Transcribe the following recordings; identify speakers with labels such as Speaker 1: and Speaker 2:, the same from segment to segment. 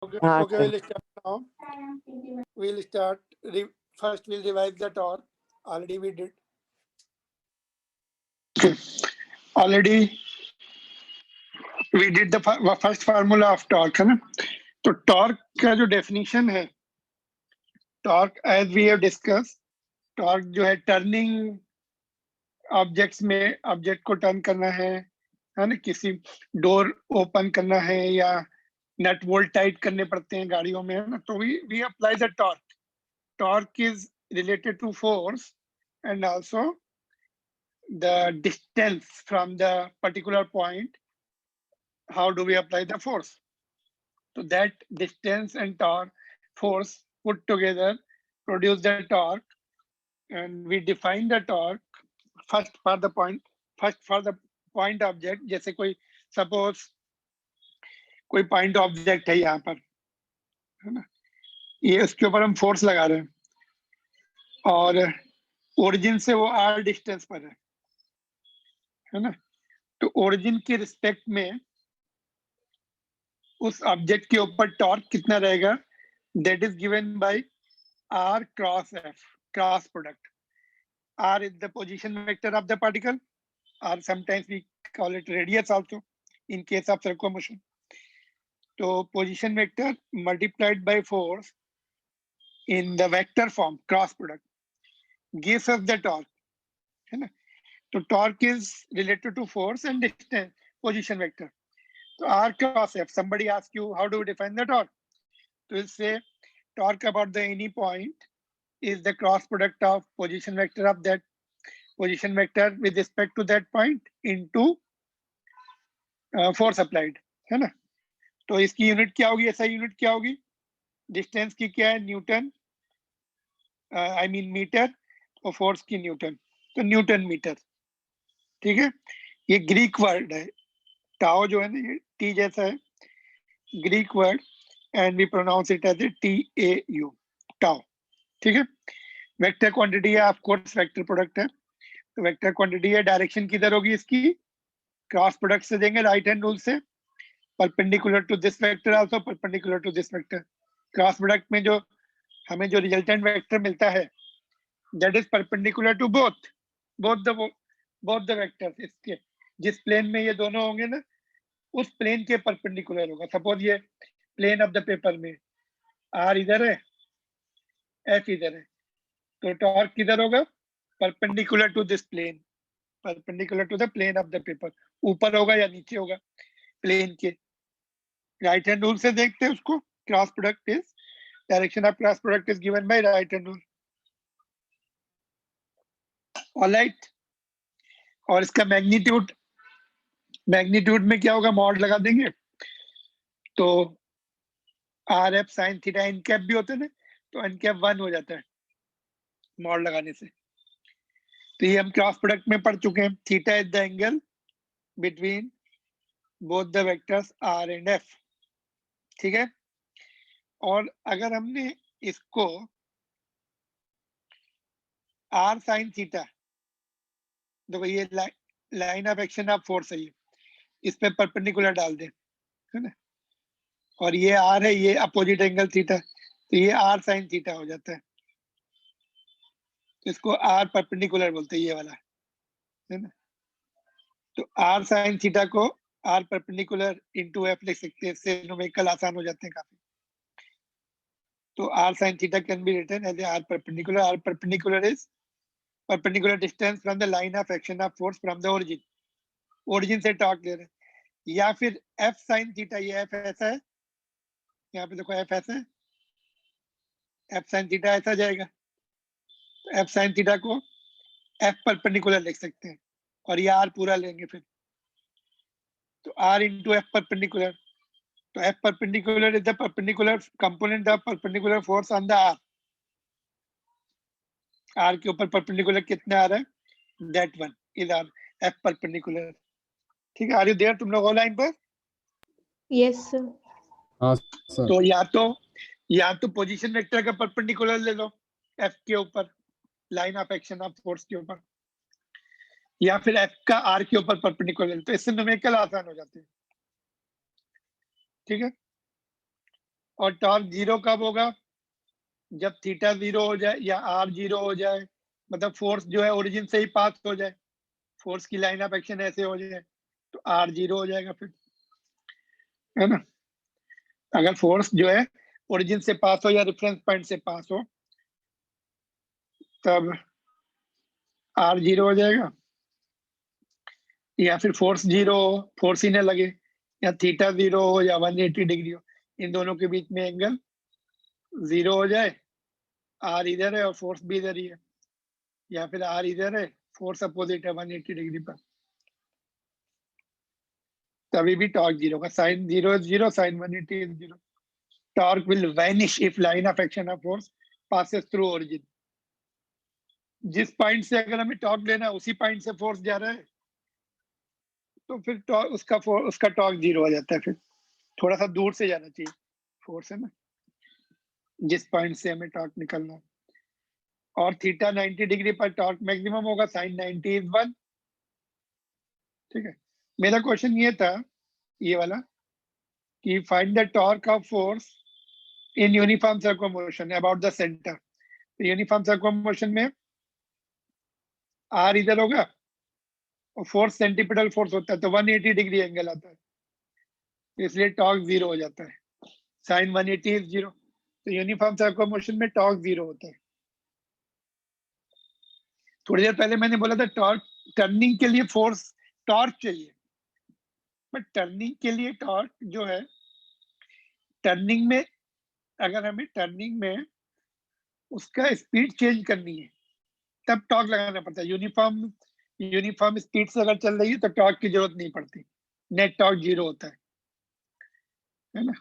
Speaker 1: Okay,
Speaker 2: हाँ,
Speaker 1: okay, we'll start now. We'll start. First, we'll revise the torque. Already we did. Already we did the first formula of torque, है ना? तो torque का जो definition है, torque as we have discussed, torque जो है turning objects में object को turn करना है ना? किसी door open करना है या नट बोल्ट टाइट करने पड़ते हैं गाड़ियों में, है ना? तो we apply the torque. Torque is related to force and also the distance from the particular point. How do we apply the force? So that distance and torque force put together produce the torque, and we define the torque first for the point object. जैसे कोई suppose कोई point object है यहाँ पर, है ना? ये उसके ऊपर हम फोर्स लगा रहे हैं और ओरिजिन से वो r डिस्टेंस पर है ना? तो ओरिजिन के रिस्पेक्ट में उस ऑब्जेक्ट के ऊपर टॉर्क कितना रहेगा, that is given by r cross f, cross product. r is the position vector of the particle, or sometimes we call it radius also in case of circummotion. तो position vector multiplied by force in the vector form, cross product, gives us the torque, है ना? तो torque is related to force and distance, position vector. So r cross f, somebody asks you how do we define the torque? So we'll say torque about the any point is the cross product of position vector of that position vector with respect to that point into force applied, है ना? तो इसकी unit क्या होगी, ऐसा unit क्या होगी? Distance की क्या है? न्यूटन, आई मीन मीटर, और फोर्स की न्यूटन, तो न्यूटन मीटर. ठीक है, ये ग्रीक वर्ड है. टाओ जो है ना, ये टी जैसा है, Greek word, and we pronounce it as TAU, tau. ठीक है, वेक्टर क्वांटिटी है, ऑफ कोर्स वेक्टर प्रोडक्ट है. तो वेक्टर क्वांटिटी है, डायरेक्शन किधर होगी इसकी? क्रॉस प्रोडक्ट से देंगे, राइट हैंड रूल से, perpendicular to this vector, also perpendicular to this vector. Cross product में जो हमें जो रिजल्टेंट वेक्टर मिलता है, that is perpendicular to both the vectors. इसके जिस प्लेन में ये दोनों होंगे ना, उस प्लेन के परपेंडिकुलर होगा. सपोज ये प्लेन ऑफ द पेपर में r इधर है, f इधर है, तो टॉर्क किधर होगा? Perpendicular to this plane, perpendicular to the plane of the paper. ऊपर होगा या नीचे होगा प्लेन के? राइट हैंड रूल से देखते हैं उसको. Cross product is, direction of cross product is given by right hand rule. Alright, और इसका मैग्नीट्यूड में क्या होगा? मॉड लगा देंगे, तो RF sin theta n cap भी होते हैं ना, तो n कैप 1 हो जाता है मॉड लगाने से. तो ये हम क्रॉस प्रोडक्ट में पढ़ चुके हैं. Theta is the angle between both the vectors r and f. ठीक है, और अगर हमने इसको r sin थीटा, देखो ये line of action of force है, ये इस पे परपेंडिकुलर डाल दें, है ना? और ये r है, ये अपोजिट एंगल थीटा, तो ये r sin थीटा हो जाता है. इसको r परपेंडिकुलर बोलते हैं, ये वाला, है ना? तो r sin थीटा को r परपेंडिकुलर इनटू f लिख सकते हैं, इससे न्यूमेरिकल आसान हो जाते हैं काफी. तो r sin theta can be written as r perpendicular. r perpendicular is perpendicular distance from the line of action of force from the origin. Origin से टॉर्क ले रहे हैं. या फिर f sin थीटा, ये f ऐसा है, यहाँ पे देखो f ऐसा है, f sin थीटा ऐसा जाएगा, तो f sin थीटा को f परपेंडिकुलर लिख सकते हैं, और ये r पूरा लेंगे फिर, तो r इंटू f परपेंडिकुलर. तो f perpendicular is the perpendicular component of perpendicular force on the r. r के ऊपर परपेंडिकुलर कितना आ रहा है? That one is r, f perpendicular. ठीक है, आर यू देयर? तुम लोग लाइन पर?
Speaker 3: Yes sir.
Speaker 4: हाँ सर.
Speaker 1: तो या तो पोजीशन वेक्टर का परपेंडिकुलर ले लो f के ऊपर, line of action of force के ऊपर, या फिर f का r के ऊपर परपेंडिकुलर ले लो, तो इससे न्यूमेरिकल आसान हो जाते हैं. ठीक है, और टॉर्क 0 कब होगा? जब थीटा 0 हो जाए या आर 0 हो जाए, मतलब फोर्स जो है ओरिजिन से ही पास हो जाए, फोर्स की लाइन ऑफ एक्शन ऐसे हो जाए, तो आर 0 हो जाएगा फिर, है ना। अगर फोर्स जो है ओरिजिन से पास हो या रेफरेंस पॉइंट से पास हो, तब आर 0 हो जाएगा। या फिर फोर्स 0 हो, फोर्स ही न लगे, या थीटा 0 हो या 180 डिग्री हो, इन दोनों के बीच में एंगल 0 हो जाए, आर इधर है और फोर्स भी इधर ही है, या फिर आर इधर है, फोर्स अपोजिट है 180 डिग्री पर, तभी भी टॉर्क 0 का sign 0 is 0, sign 180 is 0. Torque will vanish if line of action of force passes through origin. जिस पॉइंट से अगर हमें टॉर्क लेना है उसी पॉइंट से फोर्स जा रहा है, तो फिर उसका टॉर्क 0 हो जाता है। फिर थोड़ा सा दूर से जाना चाहिए फोर्स, है ना, जिस पॉइंट से हमें टॉर्क निकलना है। और थीटा 90 डिग्री पर टॉर्क मैक्सिमम होगा, साइन 90 is 1। ठीक है, मेरा क्वेश्चन ये था, ये वाला, कि find the torque of force in uniform circular motion about the centre. तो यूनिफॉर्म सर्कुलर मोशन में आर इधर होगा और फोर्स सेंटीपिटल फोर्स होता है, तो 180 डिग्री एंगल आता है, इसलिए टॉर्क 0 हो जाता है, साइन 180 is 0। तो यूनिफॉर्म सर्कुलर मोशन में टॉर्क 0 होता है। थोड़ी देर पहले मैंने बोला था टॉर्क, टर्निंग के लिए फोर्स टॉर्क चाहिए, बट टर्निंग के लिए टॉर्क जो है, टर्निंग में अगर हमें टर्निंग में उसका स्पीड चेंज करनी है तब टॉर्क लगाना पड़ता है। यूनिफॉर्म स्पीड से अगर चल रही है तो टॉर्क की जरूरत नहीं पड़ती, नेट टॉर्क 0 होता है ना।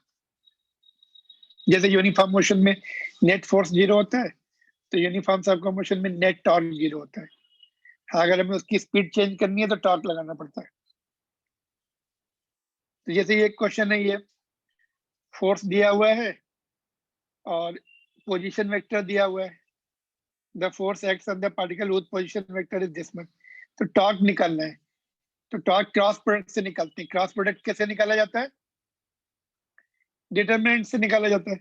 Speaker 1: जैसे यूनिफॉर्म मोशन में नेट फोर्स 0 होता है, तो यूनिफॉर्म सर्कुलर मोशन में नेट टॉर्क 0 होता है। अगर हमें उसकी स्पीड चेंज करनी है तो टॉर्क लगाना पड़ता है। तो जैसे ये क्वेश्चन है, ये फोर्स दिया हुआ है और पोजीशन वेक्टर दिया हुआ है, the force acts on the particle whose position vector is this much. तो टॉर्क निकालना है, तो टॉर्क क्रॉस प्रोडक्ट से निकलते हैं। क्रॉस प्रोडक्ट कैसे निकाला जाता है? डिटरमिनेंट से निकाला जाता है।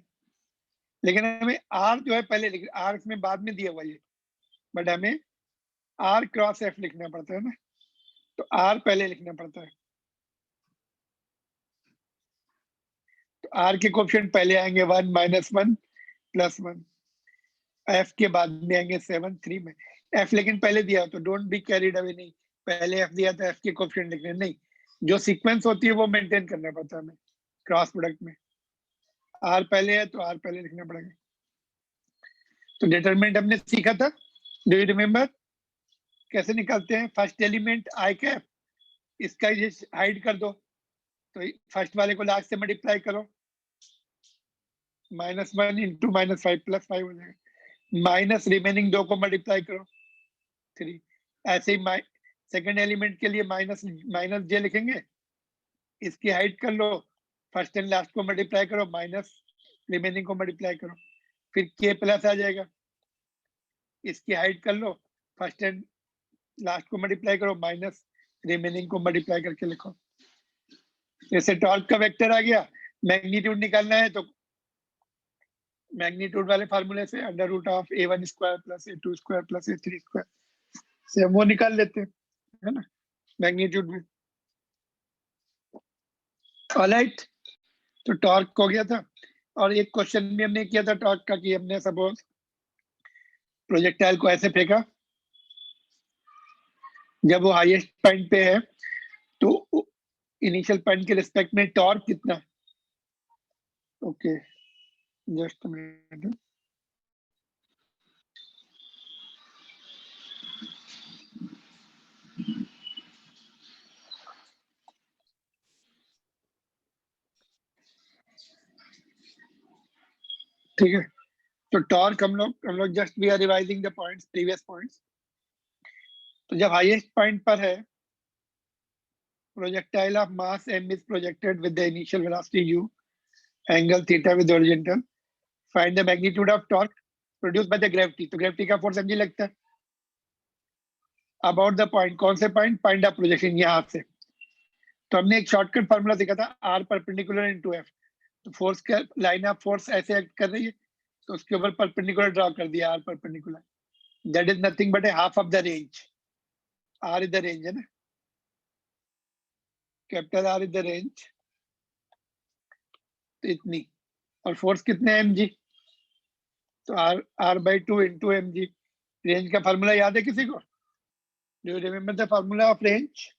Speaker 1: लेकिन हमें आर जो है पहले लिख, आर इसमें बाद में दिया हुआ है, बट हमें आर क्रॉस एफ लिखना पड़ता है ना, तो आर पहले लिखना पड़ता है। तो आर के कोफिशिएंट पहले आएंगे 1 -1 +1, एफ के बाद में आएंगे 7 3 में। एफ लेकिन पहले दिया हो तो डोंट बी कैरिड अवे, नहीं पहले एफ दिया तो एफ के कोफिशिएंट लिखने, नहीं, जो सीक्वेंस होती है वो मेंटेन करना पड़ता है हमें क्रॉस प्रोडक्ट में। आर पहले है तो आर पहले लिखना पड़ेगा। तो डिटरमिनेंट हमने सीखा था, डू यू रिमेम्बर कैसे निकालते हैं? फर्स्ट एलिमेंट आई कैप, इसका हाइड कर दो, तो फर्स्ट वाले को लास्ट से मल्टीप्लाई करो, -1 × -5 +5 हो जाएगा, माइनस रिमेनिंग 2 को मल्टीप्लाई करो 3। ऐसे ही सेकंड एलिमेंट के लिए माइनस जे लिखेंगे, इसकी हाइड कर लो, फर्स्ट एंड लास्ट को मल्टीप्लाई करो, माइनस रिमेनिंग को मल्टीप्लाई करो, फिर के प्लस आ जाएगा, इसकी हाइड कर लो, फर्स्ट एंड लास्ट को मल्टीप्लाई करो, माइनस रिमेनिंग को मल्टीप्लाई करके लिखो। जैसे टॉर्क का वेक्टर आ गया, मैग्नीट्यूड निकालना है तो मैग्नीट्यूड वाले फार्मूले से √of a1² + a2² + a3² से हम वो निकाल लेते हैं, है ना, मैग्नीट्यूड में। ऑलराइट, तो टॉर्क हो गया था। और एक क्वेश्चन भी हमने किया था टॉर्क का, कि हमने सपोज प्रोजेक्टाइल को ऐसे फेंका, जब वो हाईएस्ट पॉइंट पे है तो इनिशियल पॉइंट के रिस्पेक्ट में टॉर्क कितना, ओके जस्ट मिनट, ठीक है। तो टॉर्क हम लोग just we are revising the points, previous points. तो जब हाईएस्ट पॉइंट पर है, projectile of mass m is projected with the initial velocity u, angle theta with horizontal, find the magnitude of torque produced by the gravity। तो gravity का force mg लगता है about the point, कौन से point? Point of projection, यहाँ से। तो हमने एक शॉर्टकट फार्मूला सीखा था, r परपेंडिकुलर × f। तो फोर्स का लाइन ऑफ फोर्स ऐसे एक्ट कर रही है, तो उसके ऊपर परपेंडिकुलर ड्रॉ कर दिया, R perpendicular, that is nothing but a half of the range. R is the range है ना, capital R is the range, तो इतनी। और फोर्स कितने एम जी, तो R/2 into M G. Range का फार्मूला याद है किसी को? Do you remember the formula of range?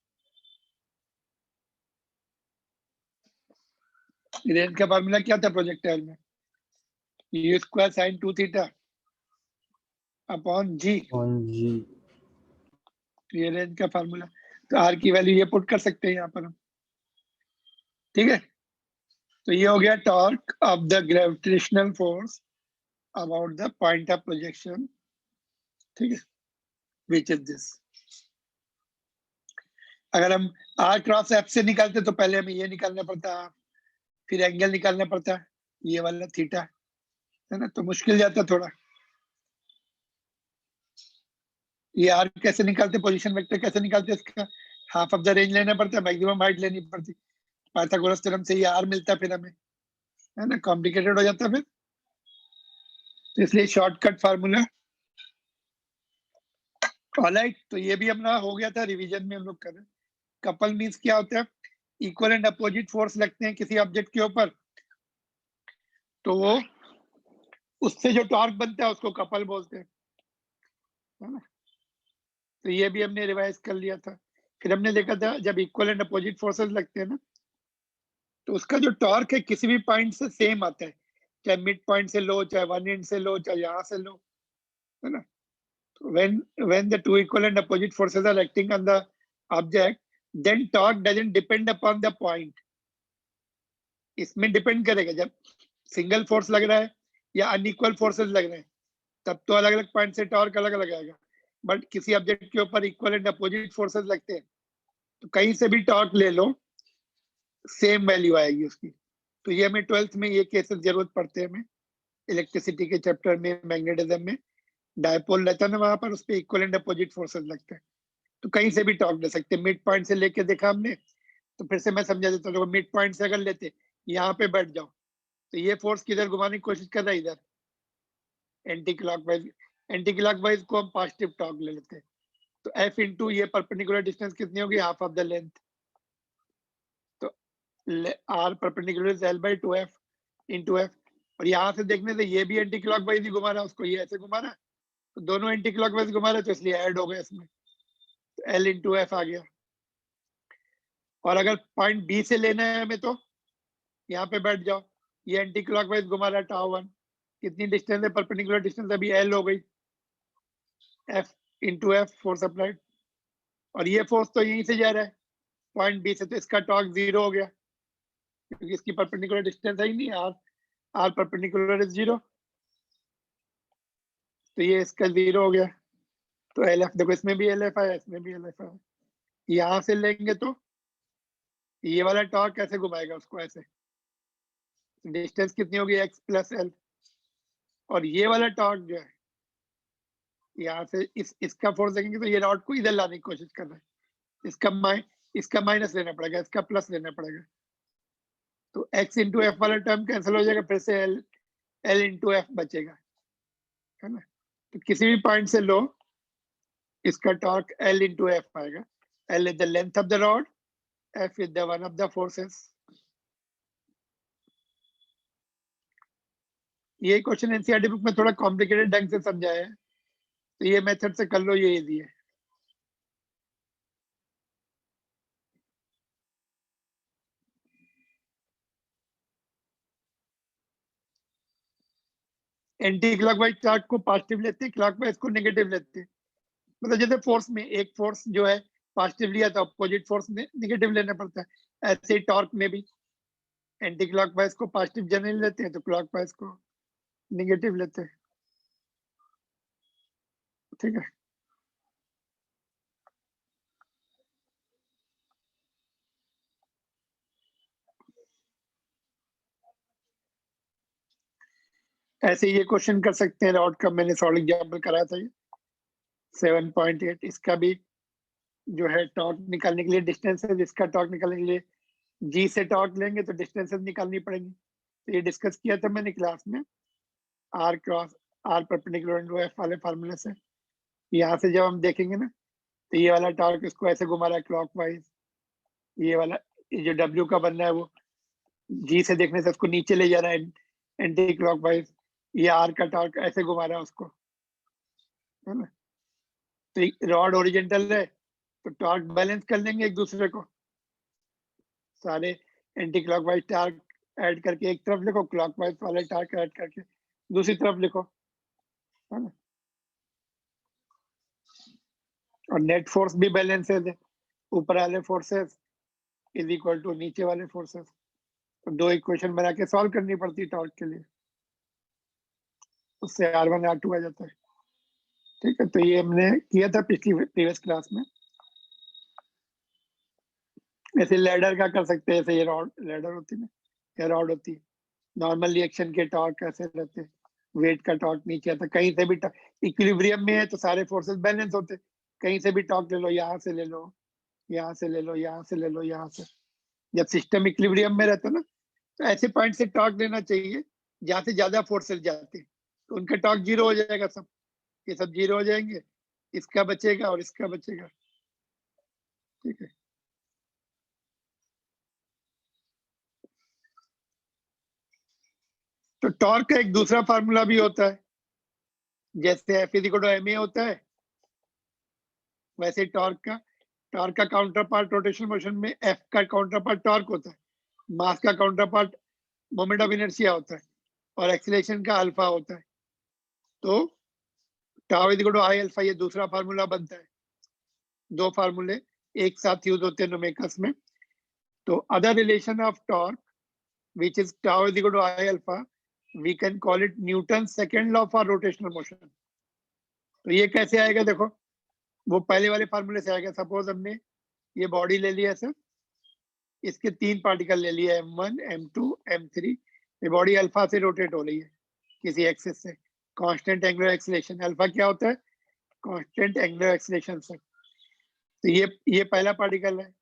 Speaker 1: Range का फार्मूला क्या था प्रोजेक्टाइल में? U square sine 2 theta upon G.
Speaker 4: G.
Speaker 1: ये रेंज का फार्मूला, तो आर की वैल्यू ये पुट कर सकते हैं यहाँ पर हम, ठीक है। तो ये हो गया torque of the gravitational force about the point of projection, ठीक है, विच इज दिस। अगर हम आर क्रॉस एफ से निकालते तो पहले हमें ये निकालना पड़ता, फिर एंगल निकालना पड़ता, ये वाला थीटा, है ना, तो मुश्किल जाता थोड़ा। ये आर कैसे निकालते, पोजीशन वेक्टर कैसे निकालते, इसका हाफ ऑफ द रेंज लेना पड़ता है, मैक्सिमम हाइट लेनी पड़ती, पाइथागोरस थ्योरम से ये आर मिलता फिर हमें, है ना, कॉम्प्लिकेटेड हो जाता फिर। तो इसलिए शॉर्टकट फार्मूला। ऑलराइट, तो ये भी अपना हो गया था, रिवीजन में हम लोग कर रहे हैं। कपल मींस क्या होता है? इक्वल एंड अपोजिट फोर्स लगते हैं किसी ऑब्जेक्ट के ऊपर, तो वो उससे जो टॉर्क बनता है उसको कपल बोलते हैं, है ना। तो ये भी हमने रिवाइज कर लिया था। फिर हमने देखा था जब इक्वल एंड अपोजिट फोर्सेस लगते हैं ना, तो उसका जो टॉर्क है किसी भी पॉइंट से सेम आता है, चाहे मिड पॉइंट से लो, चाहे वन एंड से लो, चाहे यहाँ से लो, है ना। when the two equal and opposite forces are acting on the object, then torque doesn't depend upon the point. इसमें डिपेंड करेगा जब सिंगल फोर्स लग रहा है या अनइक्वल फोर्सेस लग रहे हैं, तब तो अलग अलग पॉइंट से टॉर्क अलग अलग आएगा। बट किसी ऑब्जेक्ट के ऊपर इक्वल एंड अपोजिट फोर्सेस लगते हैं, तो कहीं से भी टॉर्क ले लो, सेम वैल्यू आएगी उसकी। तो ये हमें 12th में ये केसेस जरूरत पड़ते हैं, हमें इलेक्ट्रिसिटी के चैप्टर में, मैग्नेटिज्म में डायपोल रहता है ना, वहां पर उस पर इक्वल एंड अपोजिट फोर्सेस लगते हैं, तो कहीं से भी टॉर्क ले सकते हैं। मिड पॉइंट से लेके देखा हमने, तो फिर से मैं समझा देता हूँ, मिड पॉइंट से अगर लेते यहाँ पे बैठ जाओ, तो ये फोर्स किधर घुमाने की कोशिश कर रहा है, इधर एंटी क्लॉकवाइज। एंटी क्लॉकवाइज को हम पॉजिटिव टॉर्क ले लेते हैं, तो F इंटू ये परपेंडिकुलर डिस्टेंस कितनी होगी, हाफ ऑफ द लेंथ। तो R perpendicular is L/2F into F। और यहाँ से देखने से ये भी एंटी क्लॉकवाइज ही घुमा रहा है, उसको ये ऐसे घुमा रहा है, तो दोनों एंटी क्लॉकवाइज घुमा रहे, तो इसलिए ऐड हो गया इसमें, तो L इंटू F आ गया। और अगर पॉइंट बी से लेना है हमें, तो यहाँ पे बैठ जाओ, ये एंटी क्लॉकवाइज घुमा रहा है, τ1 कितनी डिस्टेंस है, परपेंडिकुलर डिस्टेंस अभी L हो गई, F into F force applied. और ये फोर्स तो यहीं से जा रहा है पॉइंट बी से, तो इसका टॉर्क 0 हो गया, क्योंकि इसकी परपेंडिकुलर डिस्टेंस है ही नहीं, R परपेंडिकुलर इज 0, तो ये इसका 0 हो गया। तो LF देखो, इसमें भी LF आया, इसमें भी LF आया। यहाँ से लेंगे तो ये वाला टॉर्क कैसे घुमाएगा उसको, ऐसे, डिस्टेंस कितनी होगी, x प्लस L। और ये वाला टॉर्क जो है, यहाँ से इसका फोर्स देखेंगे तो ये रॉड को इधर लाने की कोशिश कर रहा है, इसका माइनस लेना पड़ेगा, इसका प्लस लेना पड़ेगा, तो x इंटू एफ वाला टर्म कैंसिल हो जाएगा, फिर से L इंटू एफ बचेगा, है ना। तो किसी भी पॉइंट से लो, इसका टॉर्क L इंटू एफ आएगा। L is the length of the rod, F is the one of the forces. ये क्वेश्चन एनसीईआरटी बुक में थोड़ा कॉम्प्लिकेटेड ढंग से समझाया है, तो ये मेथड से कर लो, ये इजी है। एंटी क्लॉकवाइज टॉर्क को पॉजिटिव लेते हैं, क्लॉकवाइज को नेगेटिव लेते हैं। मतलब जैसे फोर्स में एक फोर्स जो है पॉजिटिव लिया तो अपोजिट फोर्स में नेगेटिव लेना पड़ता है, ऐसे ही टॉर्क में भी एंटी क्लॉकवाइज को पॉजिटिव जनरली लेते हैं, तो क्लॉकवाइज को नेगेटिव लेते हैं, ठीक है। ऐसे ये क्वेश्चन कर सकते हैं, रॉड का मैंने सॉलिड एग्जांपल कराया था, ये 7.8, इसका भी जो है टॉर्क निकालने के लिए डिस्टेंस है, इसका टॉर्क निकालने के लिए जी से टॉर्क लेंगे तो डिस्टेंसेस निकालनी पड़ेंगी, तो ये डिस्कस किया था मैंने क्लास में, r cross r perpendicular into F वाले फार्मूले से। यहाँ से जब हम देखेंगे ना, तो ये वाला टॉर्क इसको ऐसे घुमा रहा है क्लॉकवाइज, ये वाला ये जो डब्ल्यू का बनना है वो जी से देखने से उसको नीचे ले जा रहा है एंटी क्लॉकवाइज, ये आर का टॉर्क ऐसे घुमा रहा है उसको, है ना। तो रॉड ओरिजेंटल है तो टॉर्क बैलेंस कर लेंगे एक दूसरे को, सारे एंटी क्लॉकवाइज टॉर्क ऐड करके एक तरफ लिखो, क्लॉकवाइज वाले टॉर्क ऐड करके दूसरी तरफ लिखो, है ना। और नेट फोर्स भी बैलेंस है, ऊपर वाले फोर्सेस इज इक्वल टू नीचे वाले फोर्सेस। तो दो इक्वेशन बना के सॉल्व करनी पड़ती है टॉर्क के लिए, उससे R1 R2 आ जाता है। ठीक है, तो ये हमने किया था पिछली प्रीवियस क्लास में। ऐसे लैडर का कर सकते हैं, ऐसे ये रॉड लैडर होती है ना, ये रॉड होती है, नॉर्मल रिएक्शन के टॉर्क ऐसे रहते हैं, वेट का टॉर्क नीचे आता, कहीं से भी इक्विलिब्रियम में है तो सारे फोर्सेस बैलेंस होते, कहीं से भी टॉर्क ले लो, यहाँ से ले लो, यहाँ से ले लो, यहाँ से ले लो, यहाँ से। जब सिस्टम इक्विलिब्रियम में रहता है ना, तो ऐसे पॉइंट से टॉर्क लेना चाहिए जहाँ से ज्यादा फोर्सेस जाते हैं, तो उनका टॉर्क जीरो हो जाएगा, सब ये सब जीरो हो जाएंगे, इसका बचेगा और इसका बचेगा। ठीक है, तो टॉर्क का एक दूसरा फार्मूला भी होता है, जैसे F इक्वल टू ma होता है, वैसे टॉर्क का काउंटर पार्ट रोटेशन मोशन में F का काउंटर पार्ट टॉर्क होता है, मास का counter part moment of inertia होता है, और एक्सीलरेशन का अल्फा होता है। तो tau is equal to I alpha, ये दूसरा फार्मूला बनता है। दो फार्मूले एक साथ यूज होते हैं न्यूमेरिकल्स में। तो other relation of torque which is tau is equal to I alpha, we can call it Newton's second law for rotational motion. तो ये कैसे आएगा, देखो वो पहले वाले फार्मूले से आएगा। सपोज हमने ये बॉडी ले लिया सर, इसके तीन पार्टिकल ले लिए M1, M2, M3, ये बॉडी अल्फा से रोटेट हो रही है किसी एक्सिस से, कांस्टेंट एंगुलर एक्सीलरेशन। अल्फा क्या होता है, कांस्टेंट एंगुलर एक्सीलरेशन से। तो ये पहला पार्टिकल है,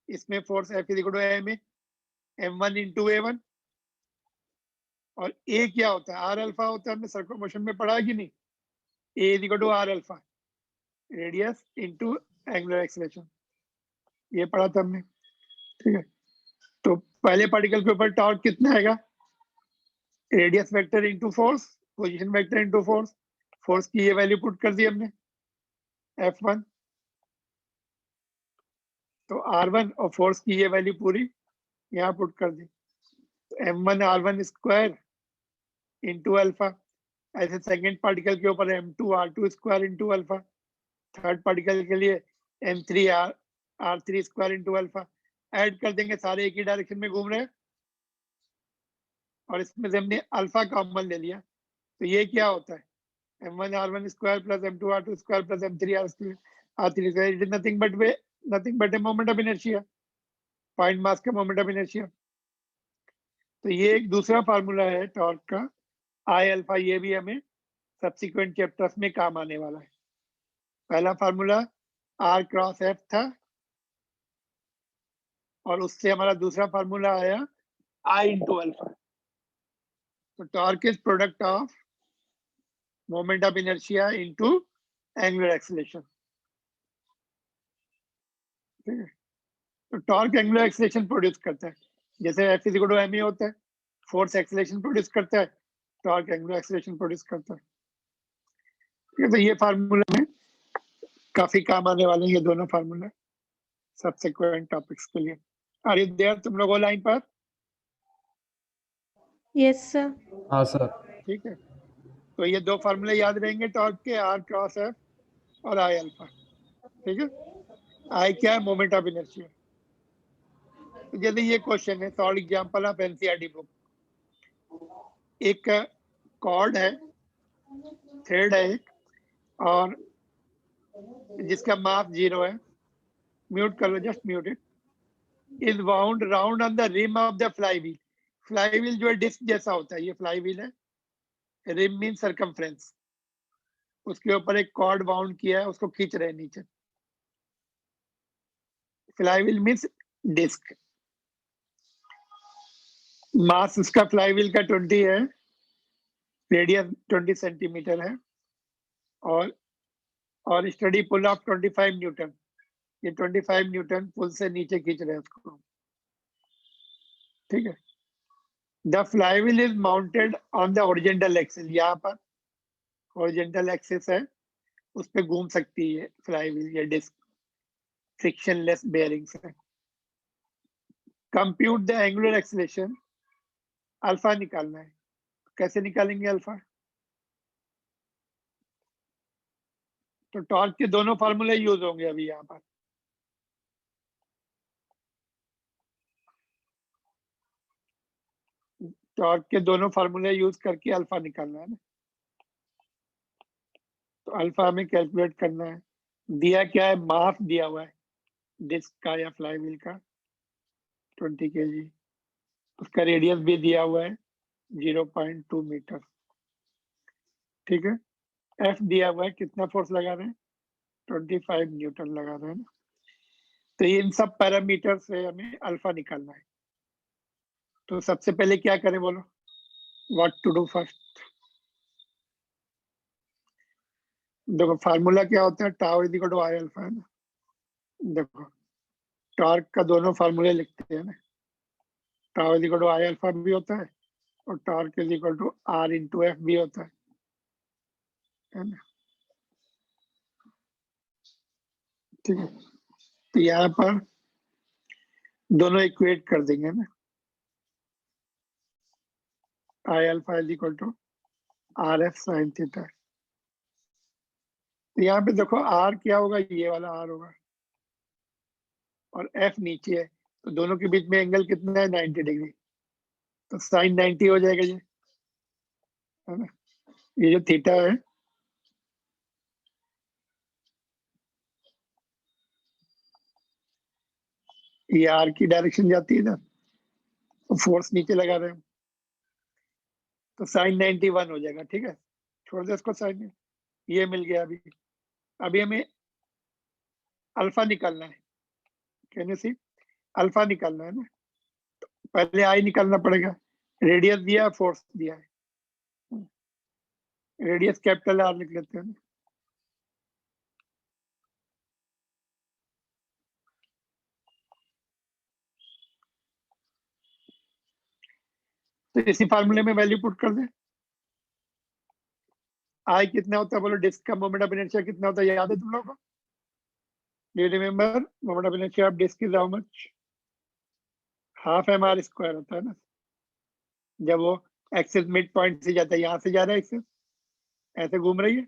Speaker 1: इसमें force F is equal to ma, M1 into A1, और ए क्या होता है, आर अल्फा होता है, हमने सर्कुलर मोशन में पढ़ा है कि नहीं, A is equal to R alpha, radius into angular acceleration, ये पढ़ा था हमने। ठीक है, तो पहले पार्टिकल के ऊपर टॉर्क कितना आएगा, radius vector into force, position vector into force, force की ये वैल्यू पुट कर दी हमने F1, तो R1, और फोर्स की ये वैल्यू पूरी यहाँ पुट कर दी, तो M1 R1 square into alpha. ऐसे सेकेंड पार्टिकल के ऊपर M2 R2 square into alpha, third particle के लिए M3 R3 square into alpha. Add कर देंगे, सारे एक ही डायरेक्शन में घूम रहे हैं, और इसमें से हमने अल्फा कॉमन ले लिया, तो ये क्या होता है, M1 R1 square plus M2 R2 square plus M3 R3 square, it is nothing but a moment of inertia, point mass का मोमेंट ऑफ इनर्शिया। तो ये एक दूसरा फार्मूला है टॉर्क का, आई अल्फा, ये भी हमें सब्सिक्वेंट चैप्टर्स में काम आने वाला है। पहला फार्मूला R क्रॉस F था, और उससे हमारा दूसरा फार्मूला आया I इंटू अल्फा। तो torque is product of moment of inertia into angular acceleration. ठीक है, तो टॉर्क एंगुलर एक्सीलरेशन प्रोड्यूस करता है, जैसे F is equal to ma होता है, फोर्स एक्सीलरेशन प्रोड्यूस करता है, टॉर्क एंगुलर एक्सीलरेशन प्रोड्यूस करता है। ठीक है, तो ये फार्मूला में काफी काम आने वाले हैं ये दोनों फार्मूला सब्सिक्वेंट टॉपिक्स के लिए। आर यू देयर, तुम लोगों लाइन पर?
Speaker 3: Yes, sir.
Speaker 4: हाँ सर।
Speaker 1: ठीक है, तो ये दो फार्मूले याद रहेंगे टॉर्क के, आर क्रॉस एफ और आई अल्फा। ठीक है, आई क्या है, मोमेंट ऑफ इनर्शिया। तो जैसे ये क्वेश्चन है, solve example of NCERT book. एक कॉर्ड है, थ्रेड है एक, और जिसका मास 0 है, म्यूट कर लो, just mute it, is wound round on the rim of the flywheel. Flywheel जो है डिस्क जैसा होता है, ये फ्लाईव्हील है, रिम मीन सर्कमफ्रेंस, उसके ऊपर एक कॉर्ड बाउंड किया है, उसको खींच रहे हैं नीचे। Flywheel means disc. मास उसका फ्लाईव्हील का 20 है, रेडियस 20 सेंटीमीटर है, और स्टडी पुल ऑफ 25 न्यूटन। ये 25 न्यूटन पुल से नीचे खींच रहे हैं उसको, ठीक है। The flywheel is mounted on the horizontal axis, यहाँ पर ओरिजेंटल एक्सिस है, उस पे घूम सकती है फ्लाईव्हील या डिस्क, फ्रिक्शनलेस बेयरिंग्स है। Compute the angular acceleration, alpha निकालना है। कैसे निकालेंगे अल्फा? तो टॉर्क के दोनों फार्मूले यूज होंगे अभी यहाँ पर। टॉर्क के दोनों फार्मूले यूज करके अल्फा निकालना है ना। तो अल्फा हमें कैलकुलेट करना है। दिया क्या है? मास दिया हुआ है डिस्क का या फ्लाईव्हील का 20 kg, उसका रेडियस भी दिया हुआ है 0.2 मीटर, ठीक है। एफ दिया हुआ है, कितना फोर्स लगा रहे हैं? 25 न्यूटन लगा रहे हैं ना। तो इन सब पैरामीटर से हमें अल्फा निकालना है। तो सबसे पहले क्या करें बोलो? What to do first? देखो फार्मूला क्या होता है, tau is equal to I alpha है ना। देखो टॉर्क का दोनों फार्मूले लिखते हैं ना, tau is equal to I alpha भी होता है और torque is equal to r into F भी होता है ना, ठीक है। तो यहाँ पर दोनों इक्वेट कर देंगे ना, I alpha is equal to are F sine theta. तो यहाँ पे देखो आर क्या होगा, ये वाला आर होगा, और एफ नीचे है, तो दोनों के बीच में एंगल कितना है? 90 डिग्री। तो साइन 90 हो जाएगा ये, है ना। ये जो थीटा है ये आर की डायरेक्शन जाती है ना, तो फोर्स नीचे लगा रहे हैं, तो साइन 91 हो जाएगा, ठीक है। छोड़ दे इसको साइन में, ये मिल गया। अभी अभी हमें अल्फा निकालना है, कहने से अल्फा निकालना है ना। पहले आई निकालना पड़ेगा, रेडियस दिया, फोर्स दिया है, रेडियस कैपिटल आर लिख लेते हैं ना। तो इसी फार्मूले में वैल्यू पुट कर दे। आई कितना होता है बोलो? डिस्क का मोमेंट ऑफ इनर्शिया कितना होता है, याद है तुम लोगों को? Do you remember moment of inertia of disc is how much? Half M R square होता है ना। जब वो एक्सिस मिड पॉइंट से जाता है, यहाँ से जा रहा है एक्सिस, ऐसे घूम रही है,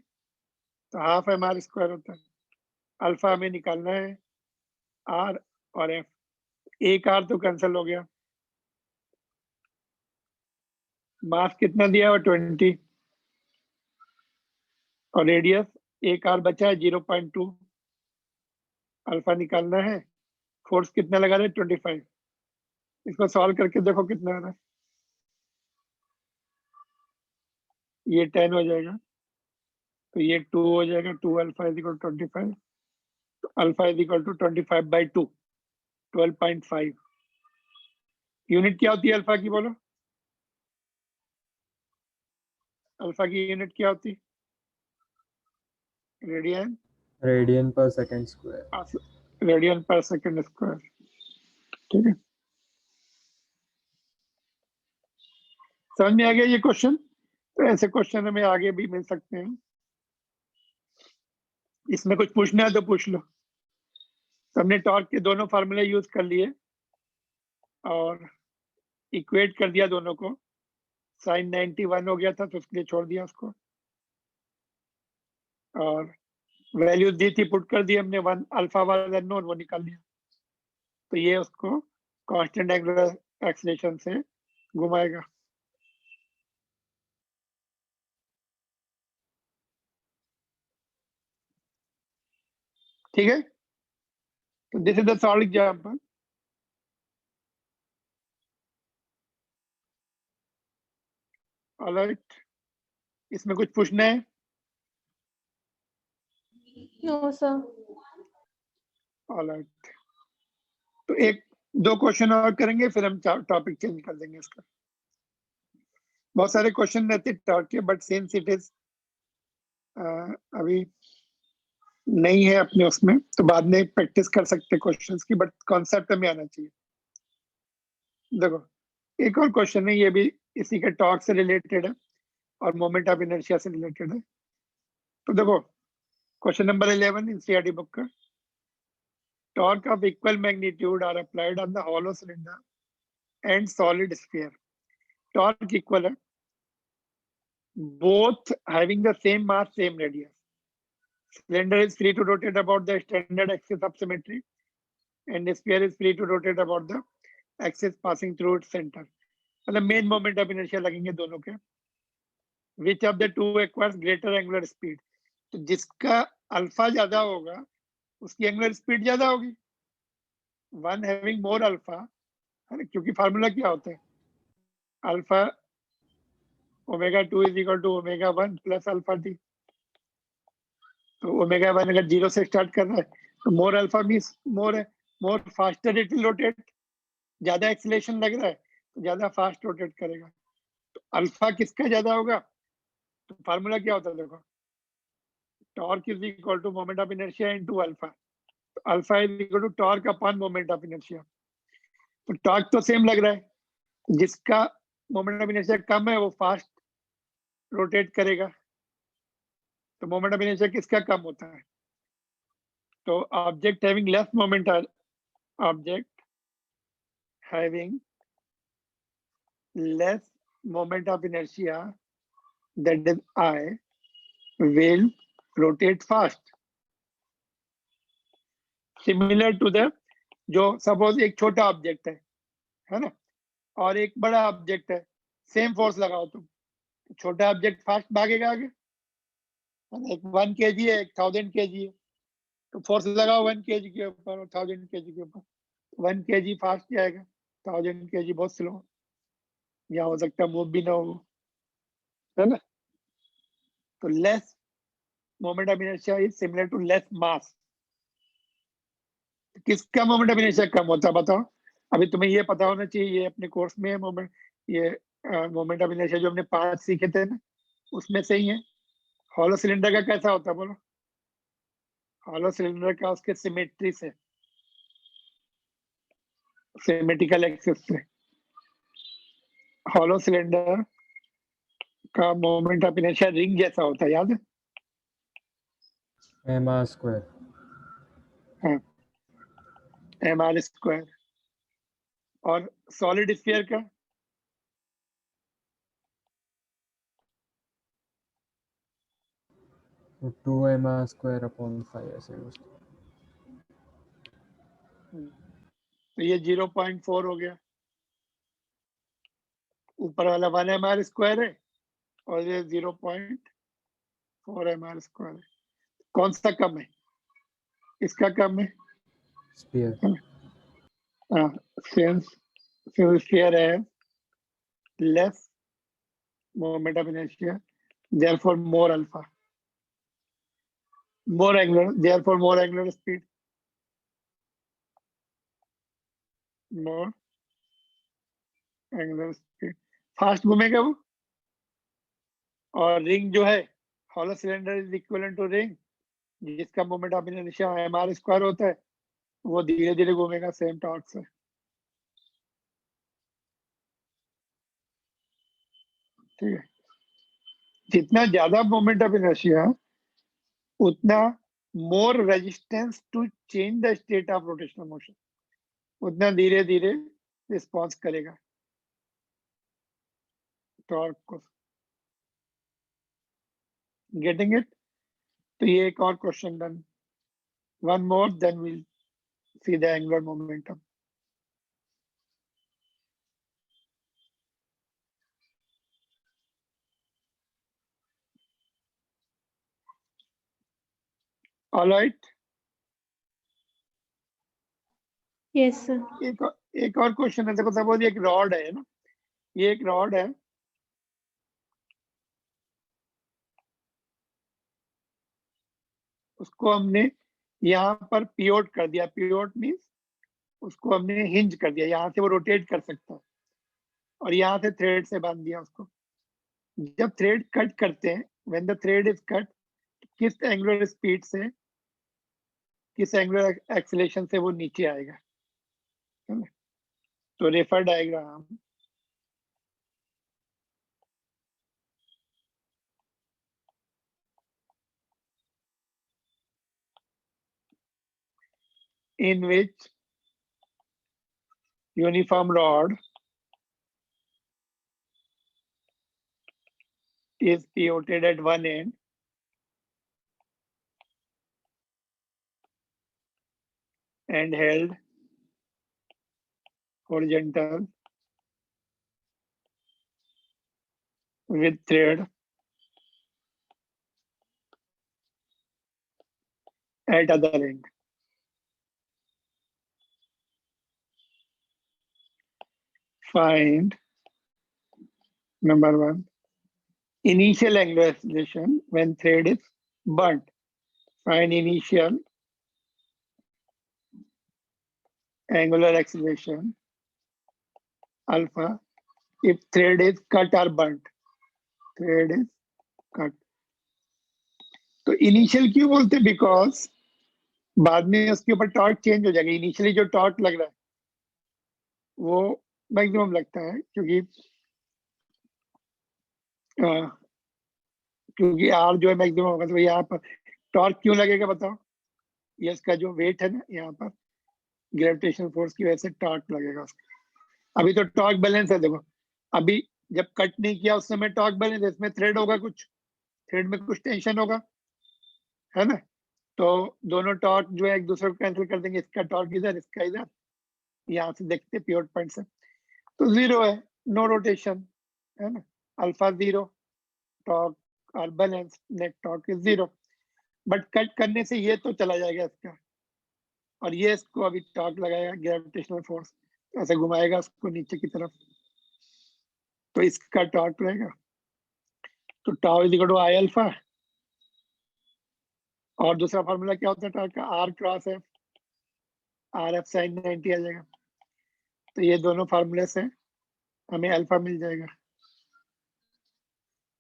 Speaker 1: तो हाफ एम आर स्क्वायर होता है। अल्फा हमें निकालना है, आर और एफ। एक आर तो कैंसिल हो गया, मास कितना दिया हुआ? 20, और रेडियस एक आर बचा है 0.2। अल्फा निकालना है, फोर्स कितना लगा रहे हैं? 25। इसको सॉल्व करके देखो कितना आ रहा है। ये 10 हो जाएगा, तो ये 2 हो जाएगा। 2 अल्फा इज इक्वल 25, तो alpha is equal to 25/2, 12.5। Unit क्या होती है अल्फा की बोलो? अल्फा की यूनिट क्या होती है? रेडियन
Speaker 4: रेडियन पर सेकंड स्क्वायर।
Speaker 1: रेडियन पर सेकंड स्क्वायर, ठीक है। समझ में आ गया ये क्वेश्चन? तो ऐसे क्वेश्चन हमें आगे भी मिल सकते हैं। इसमें कुछ पूछना है तो पूछ लो। तो हमने टॉर्क के दोनों फार्मूले यूज कर लिए और इक्वेट कर दिया दोनों को। साइन 91 हो गया था तो उसके लिए छोड़ दिया उसको, और वैल्यू दी थी पुट कर दी हमने। 1 अल्फा वाला नोन वो निकाल लिया, तो ये उसको कांस्टेंट एंगुलर एक्सीलरेशन से घुमाएगा। ठीक है, तो this is the solve example. Alright, इसमें कुछ पूछना है?
Speaker 3: No, sir.
Speaker 1: ऑलराइट, तो एक दो क्वेश्चन और करेंगे, फिर हम टॉपिक चेंज कर देंगे इसका। बहुत सारे क्वेश्चन रहते टॉर्क के, बट सिंस इट इज अभी नहीं है अपने उसमें, तो बाद में प्रैक्टिस कर सकते क्वेश्चंस की, बट कॉन्सेप्ट में आना चाहिए। देखो एक और क्वेश्चन है, ये भी इसी के टॉर्क से रिलेटेड है और मोमेंट ऑफ इनर्शिया से रिलेटेड है। तो देखो question number 11 in CRT book का, torque of equal magnitude are applied on the hollow cylinder and solid sphere. Torque equal है, both having the same mass, same radius. Cylinder is free to rotate about the standard axis of symmetry, and the sphere is free to rotate about the axis passing through its center. मतलब main moment of inertia लगेंगे दोनों के। Which of the two acquires greater angular speed, तो जिसका alpha ज्यादा होगा उसकी angular speed ज्यादा होगी। वन हैविंग मोर अल्फा, क्योंकि फार्मूला क्या होता है, alpha omega 2 is equal to omega 1 plus alpha t. तो ओमेगा 1 अगर 0 से स्टार्ट कर रहा है तो मोर अल्फा मींस मोर है, more faster it will rotate, ज्यादा एक्सीलरेशन लग रहा है तो ज्यादा फास्ट रोटेट करेगा। तो अल्फा किसका ज्यादा होगा, तो फार्मूला क्या होता है देखो, torque is equal to moment of inertia into alpha. तो alpha is equal to torque upon moment of inertia. तो टॉर्क तो सेम लग रहा है, जिसका मोमेंट ऑफ इनर्शिया कम है वो फास्ट रोटेट करेगा। तो मोमेंट ऑफ इनर्शिया किसका कम होता है, तो object having less moment, object having less moment of inertia that is I will rotate fast. Similar to the, जो सपोज एक छोटा ऑब्जेक्ट है ना, और एक बड़ा ऑब्जेक्ट है, सेम फोर्स लगाओ तुम, छोटा ऑब्जेक्ट फास्ट भागेगा आगे, एक 1 kg है, एक 1000 kg है, तो फोर्स लगाओ 1 kg के ऊपर और 1000 kg के ऊपर, 1 kg फास्ट जाएगा, 1000 kg बहुत स्लो, या हो सकता है मूव भी ना हो, है ना। तो less moment of inertia is similar to less mass. किसका मोमेंट ऑफ इनर्शिया कम होता है बताओ, अभी तुम्हें ये पता होना चाहिए, ये अपने कोर्स में मोमेंट, ये मोमेंट ऑफ इनर्शिया जो हमने 5 सीखे थे ना उसमें से ही है। हॉलो सिलेंडर का कैसा होता है बोलो, हॉलो सिलेंडर का उसके सिमेट्री से, सिमेट्रिकल एक्सिस से, हॉलो सिलेंडर का मोमेंट ऑफ इनर्शिया रिंग जैसा होता है, याद है,
Speaker 4: mr square।
Speaker 1: हाँ mr स्क्वायर। और सॉलिड स्फीयर का
Speaker 4: तो 2mr square upon 5 ऐसे कुछ।
Speaker 1: तो ये 0.4 हो गया, ऊपर वाला 1 mr स्क्वायर है और ये 0.4 mr स्क्वायर है। कौन सा कम है, इसका कम है,
Speaker 4: sphere.
Speaker 1: since sphere has less moment of inertia, therefore more alpha, more angular, therefore more angular speed, more angular speed, fast घूमेगा वो। और रिंग जो है, hollow cylinder is equivalent to ring, जिसका moment of inertia mr square होता है, वो धीरे धीरे घूमेगा सेम टॉर्क से। ठीक है, जितना ज्यादा मोमेंट ऑफ इनर्शिया उतना more resistance to change the state of rotational motion, उतना धीरे धीरे रिस्पॉन्स करेगा टॉर्क को। गेटिंग इट, तो ये एक और question done, one more then we'll see the angular momentum. Alright,
Speaker 3: Yes, sir.
Speaker 1: एक और क्वेश्चन है, देखो सपोज एक रॉड है ना, ये एक रॉड है, उसको हमने यहाँ पर पिवोट कर दिया, पिवोट मींस उसको हमने हिंज कर दिया, यहाँ से वो रोटेट कर सकता है, और यहाँ से थ्रेड से बांध दिया उसको। जब थ्रेड कट करते हैं, when the thread is cut, किस एंगुलर स्पीड से, किस एंगुलर एक्सेलेरेशन से वो नीचे आएगा, है ना? तो refer diagram in which uniform rod is pivoted at one end and held horizontal with thread at other end. Find number one, initial angular acceleration when thread is burnt. Find initial angular acceleration alpha if thread is cut or burnt. Thread is cut. तो initial क्यों बोलते? Because बाद में उसके ऊपर torque change हो जाएगा। Initially जो टॉर्क लग रहा है वो मैक्सिमम लगता है, क्योंकि आर जो है मैक्सिमम होगा। तो यहाँ पर टॉर्क क्यों लगेगा बताओ? ये इसका जो वेट है ना, यहाँ पर ग्रेविटेशनल फोर्स की वजह से टॉर्क लगेगा उसका। अभी तो टॉर्क बैलेंस है, देखो अभी जब कट नहीं किया उस समय टॉर्क बैलेंस है, इसमें थ्रेड होगा, कुछ थ्रेड में कुछ टेंशन होगा, है ना? तो दोनों टॉर्क जो है एक दूसरे को कैंसिल कर देंगे, इसका टॉर्क इधर, इसका इधर। यहाँ से देखते प्योर पॉइंट से तो जीरो है, नो रोटेशन, है ना? अल्फा जीरो, टॉर्क और balance, net torque is zero. But cut करने से ये तो चला जाएगा इसका, और ये इसको अभी टॉर्क लगाएगा ग्रेविटेशनल फोर्स, ऐसे घुमाएगा उसको नीचे की तरफ, तो इसका टॉर्क रहेगा। तो tau is equal to I alpha, और दूसरा फॉर्मूला क्या होता है टॉर्क का? R cross F, r F sine 90 आ जाएगा। तो ये दोनों फार्मूले से हमें अल्फा मिल जाएगा।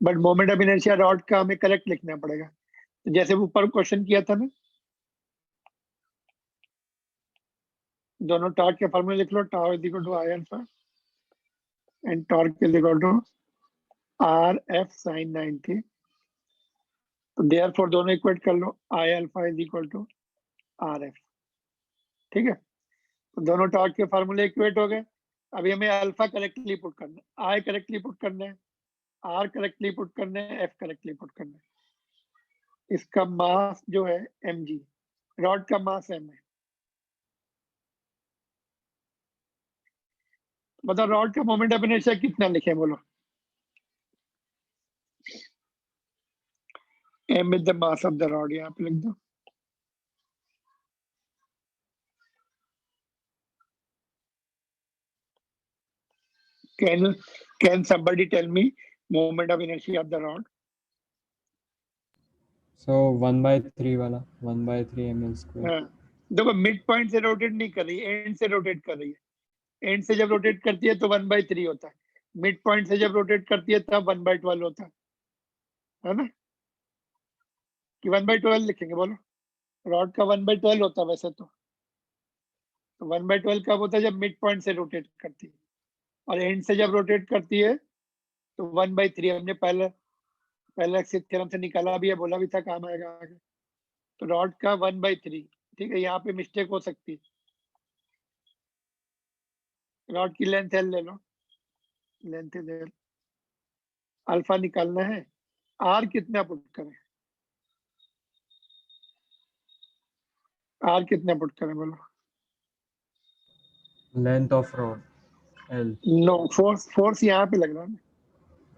Speaker 1: But moment of inertia rod का हमें करेक्ट लिखना पड़ेगा। तो जैसे ऊपर क्वेश्चन किया था ना, दोनों टॉर्क के फॉर्मूले लिख लो, tau is equal to I alpha and torque is equal to are F sine 90। तो देयरफॉर दोनों इक्वेट कर लो, I alpha is equal to are F. ठीक है, तो दोनों टॉर्क के फार्मूले इक्वेट हो गए। अभी हमें अल्फा करेक्टली पुट करना है, आई करेक्टली पुट करना है, आर करेक्टली पुट करना है, एफ करेक्टली पुट करना है। इसका मास जो है mg, रॉड का मास m है। बताओ रॉड का मोमेंट ऑफ इनर्शिया कितना लिखे, बोलो? m is the mass of the rod, यहाँ पे लिख दो। Can somebody tell me moment of inertia of the rod?
Speaker 4: So 1/3 वाला 1/3 ml square.
Speaker 1: हाँ, देखो मिड पॉइंट से रोटेट नहीं कर रही है, एंड से रोटेट कर रही है। एंड से जब रोटेट करती है तो 1/3 होता है, मिड पॉइंट से जब रोटेट करती है तब 1/12 होता है ना? कि 1/12 लिखेंगे, बोलो? रॉड का 1/12 होता है वैसे तो 1/12 कब होता है? जब मिड पॉइंट से रोटेट करती है, और एंड से जब रोटेट करती है तो 1/3। हमने पहले थ्योरम से निकाला भी है, बोला भी था काम आएगा आगे। तो रॉड का 1/3, ठीक है, यहाँ पे मिस्टेक हो सकती है। रॉड की लेंथ एल ले लो, लेंथ इज एल, अल्फा निकालना है, आर कितना पुट करें? आर कितना पुट करें, बोलो?
Speaker 4: Length of rod L.
Speaker 1: No, force यहाँ पे लग रहा है ना,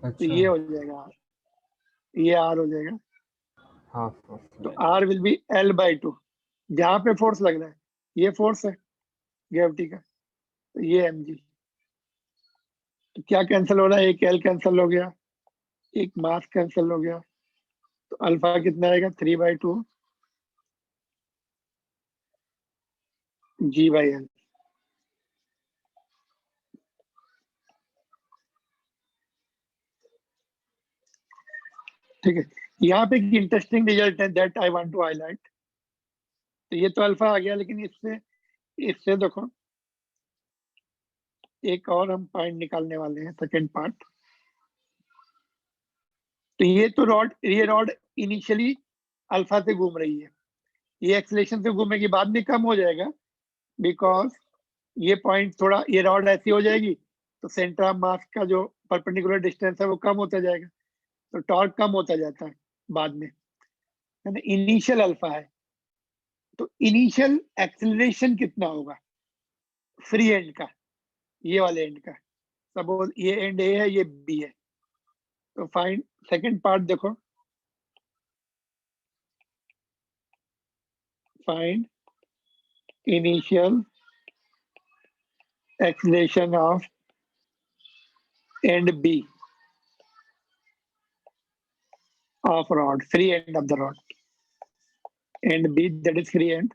Speaker 1: तो
Speaker 4: अच्छा,
Speaker 1: ये हो जाएगा आर, ये आर हो जाएगा।
Speaker 4: half of
Speaker 1: तो
Speaker 4: length.
Speaker 1: R will be L/2, जहाँ पे फोर्स लग रहा है ये फोर्स है ग्रेविटी का, तो ये mg। तो क्या कैंसिल हो रहा है? एक एल कैंसिल हो गया, एक मास कैंसिल हो गया, तो अल्फा कितना आएगा? 3/2 g/l। ठीक है, यहाँ पे एक इंटरेस्टिंग रिजल्ट है that I want to highlight. तो ये तो अल्फा आ गया, लेकिन इससे देखो एक और हम पॉइंट निकालने वाले हैं, सेकेंड पार्ट। तो ये रॉड इनिशियली अल्फा से घूम रही है, ये एक्सेलरेशन से घूमेगी, बाद में कम हो जाएगा बिकॉज ये पॉइंट थोड़ा, ये रॉड ऐसी हो जाएगी तो सेंटर ऑफ मास का जो परपेंडिकुलर डिस्टेंस है वो कम होता जाएगा, तो टॉर्क कम होता जाता है बाद में, है ना। इनिशियल अल्फा है, तो इनिशियल एक्सेलरेशन कितना होगा फ्री एंड का, ये वाले एंड का। सपोज ये एंड ए है, ये बी है, तो फाइंड सेकंड पार्ट देखो, find initial acceleration of end B of rod, free end of the rod, end B, that is free end,